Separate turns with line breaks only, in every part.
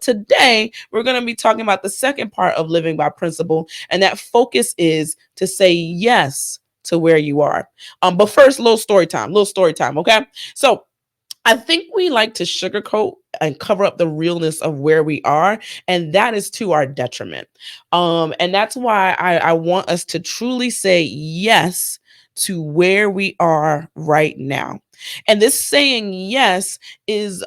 Today, we're going to be talking about the second part of living by principle, and that focus is to say yes to where you are. But first, little story time, okay? So I think we like to sugarcoat and cover up the realness of where we are, and that is to our detriment. And that's why I want us to truly say yes to where we are right now. And this saying yes is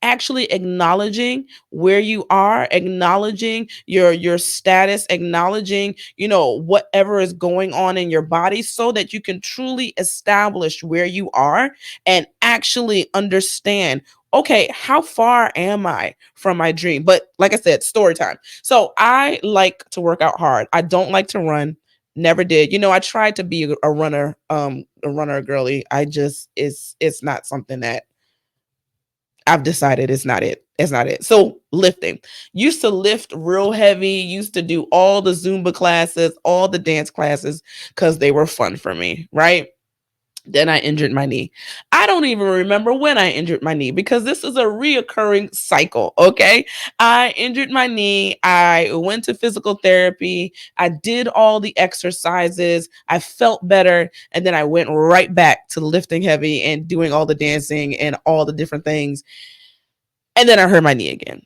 actually acknowledging where you are, acknowledging your status, acknowledging, whatever is going on in your body so that you can truly establish where you are and actually understand, okay, how far am I from my dream? But like I said, story time. So I like to work out hard. I don't like to run. Never did. I tried to be a runner, girly. It's not something that I've decided it's not it. It's not it. So lifting. Used to lift real heavy, used to do all the Zumba classes, all the dance classes, because they were fun for me, right? Then I injured my knee. I don't even remember when I injured my knee because this is a reoccurring cycle. Okay. I injured my knee. I went to physical therapy. I did all the exercises. I felt better. And then I went right back to lifting heavy and doing all the dancing and all the different things. And then I hurt my knee again.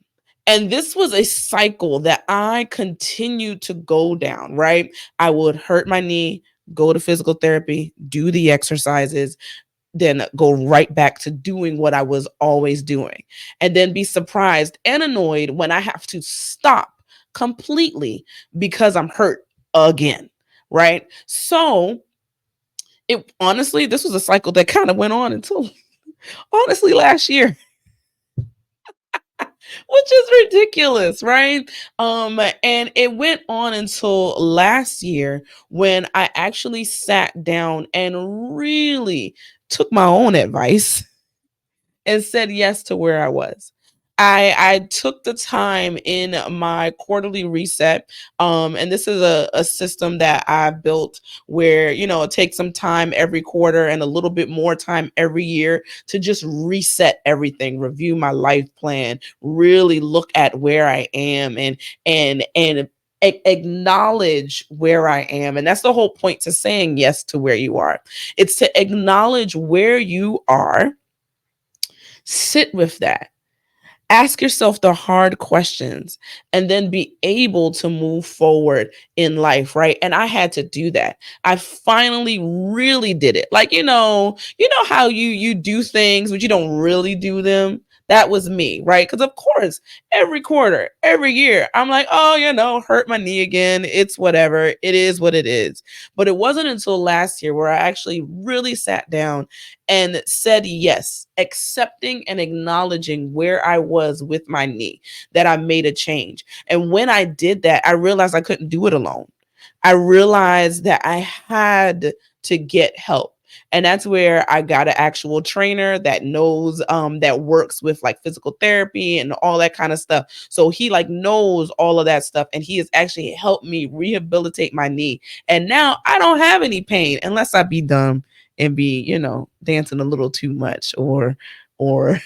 And this was a cycle that I continued to go down, right? I would hurt my knee, go to physical therapy, do the exercises, then go right back to doing what I was always doing, and then be surprised and annoyed when I have to stop completely because I'm hurt again, right? So it honestly, this was a cycle that kind of went on until honestly last year, which is ridiculous, right? And it went on until last year when I actually sat down and really took my own advice and said yes to where I was. I took the time in my quarterly reset. And this is a system that I built where, it takes some time every quarter and a little bit more time every year to just reset everything, review my life plan, really look at where I am and acknowledge where I am. And that's the whole point to saying yes to where you are. It's to acknowledge where you are. Sit with that. Ask yourself the hard questions and then be able to move forward in life, right? And I had to do that. I finally really did it. Like, how you do things but you don't really do them. That was me, right? Because of course, every quarter, every year, I'm like, oh, hurt my knee again. It's whatever. It is what it is. But it wasn't until last year where I actually really sat down and said yes, accepting and acknowledging where I was with my knee, that I made a change. And when I did that, I realized I couldn't do it alone. I realized that I had to get help. And that's where I got an actual trainer that knows, that works with like physical therapy and all that kind of stuff. So he like knows all of that stuff. And he has actually helped me rehabilitate my knee. And now I don't have any pain unless I be dumb and be, dancing a little too much or or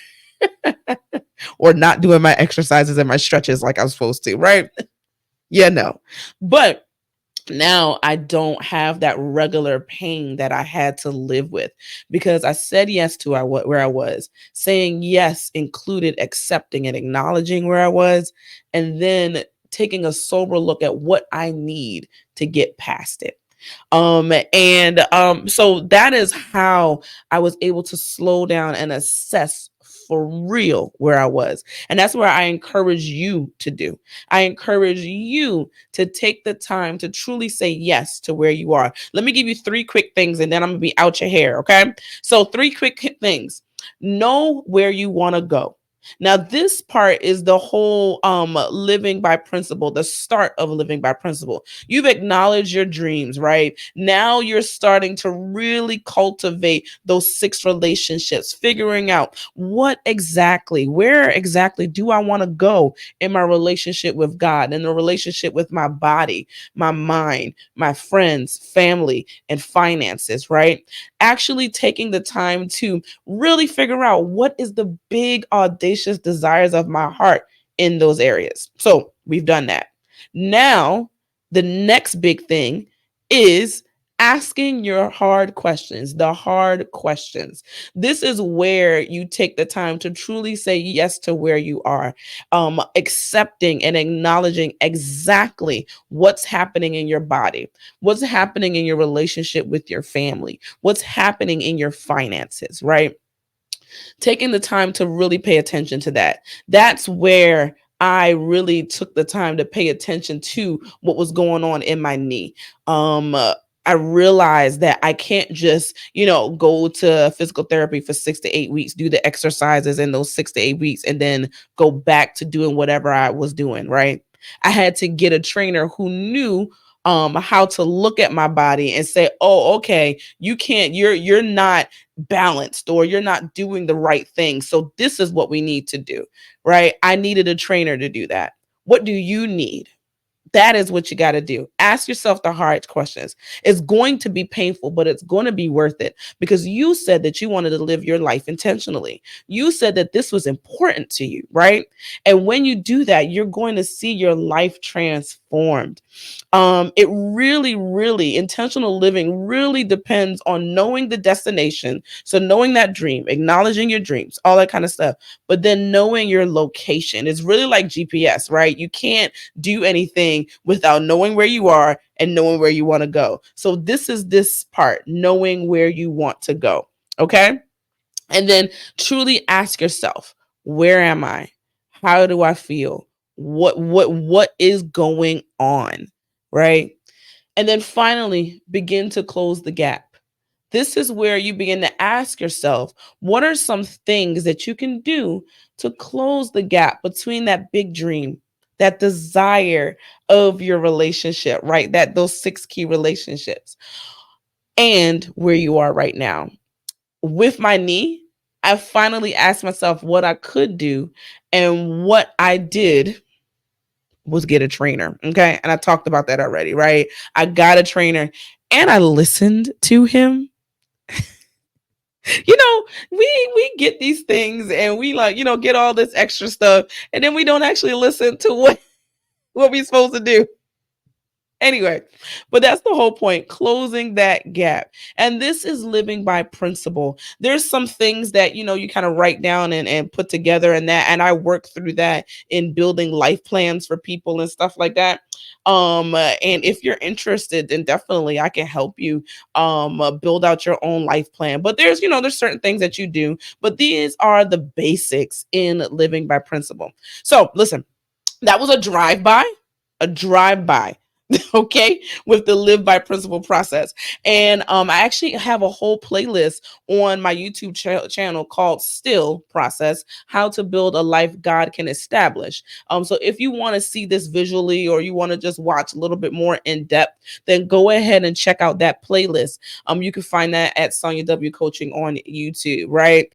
not doing my exercises and my stretches like I'm supposed to, right? Yeah, no. But now I don't have that regular pain that I had to live with because I said yes to where I was. Saying yes included accepting and acknowledging where I was, and then taking a sober look at what I need to get past it. So that is how I was able to slow down and assess for real where I was. And that's where I encourage you to do. I encourage you to take the time to truly say yes to where you are. Let me give you 3 quick things and then I'm going to be out your hair. Okay. So 3 quick things. Know where you want to go. Now, this part is the whole living by principle, the start of living by principle. You've acknowledged your dreams, right? Now you're starting to really cultivate those 6 relationships, figuring out where exactly do I want to go in my relationship with God, in the relationship with my body, my mind, my friends, family, and finances, right? Actually taking the time to really figure out what is the big audacious desires of my heart in those areas. So we've done that. Now, the next big thing is asking your hard questions, the hard questions. This is where you take the time to truly say yes to where you are, accepting and acknowledging exactly what's happening in your body, what's happening in your relationship with your family, what's happening in your finances, right? Taking the time to really pay attention to that. That's where I really took the time to pay attention to what was going on in my knee. I realized that I can't just, go to physical therapy for 6 to 8 weeks, do the exercises in those 6 to 8 weeks, and then go back to doing whatever I was doing, right? I had to get a trainer who knew how to look at my body and say, oh, okay, you can't, you're not balanced, or you're not doing the right thing. So this is what we need to do, right? I needed a trainer to do that. What do you need? That is what you got to do. Ask yourself the hard questions. It's going to be painful, but it's going to be worth it, because you said that you wanted to live your life intentionally. You said that this was important to you, right? And when you do that, you're going to see your life transformed. It really intentional living really depends on knowing the destination. So knowing that dream, acknowledging your dreams, all that kind of stuff, but then knowing your location is really like GPS, right? You can't do anything without knowing where you are and knowing where you want to go. So this is this part, knowing where you want to go. Okay. And then truly ask yourself, where am I? How do I feel? What is going on? Right? And then finally, begin to close the gap. This is where you begin to ask yourself, what are some things that you can do to close the gap between that big dream, that desire of your relationship, right? That those 6 key relationships, and where you are right now. With my knee, I finally asked myself what I could do, and what I did was get a trainer. Okay. And I talked about that already, right? I got a trainer and I listened to him. We get these things and we like, get all this extra stuff, and then we don't actually listen to what we're supposed to do. Anyway, but that's the whole point, closing that gap. And this is living by principle. There's some things that, you kind of write down and put together, and I work through that in building life plans for people and stuff like that. And if you're interested, then definitely I can help you build out your own life plan. But there's certain things that you do, but these are the basics in living by principle. So listen, that was a drive by, okay, with the live by principle process. And I actually have a whole playlist on my YouTube channel called Still Process, how to build a life God can establish. So if you want to see this visually, or you want to just watch a little bit more in depth, then go ahead and check out that playlist. You can find that at SonjaWCoaching on YouTube, right?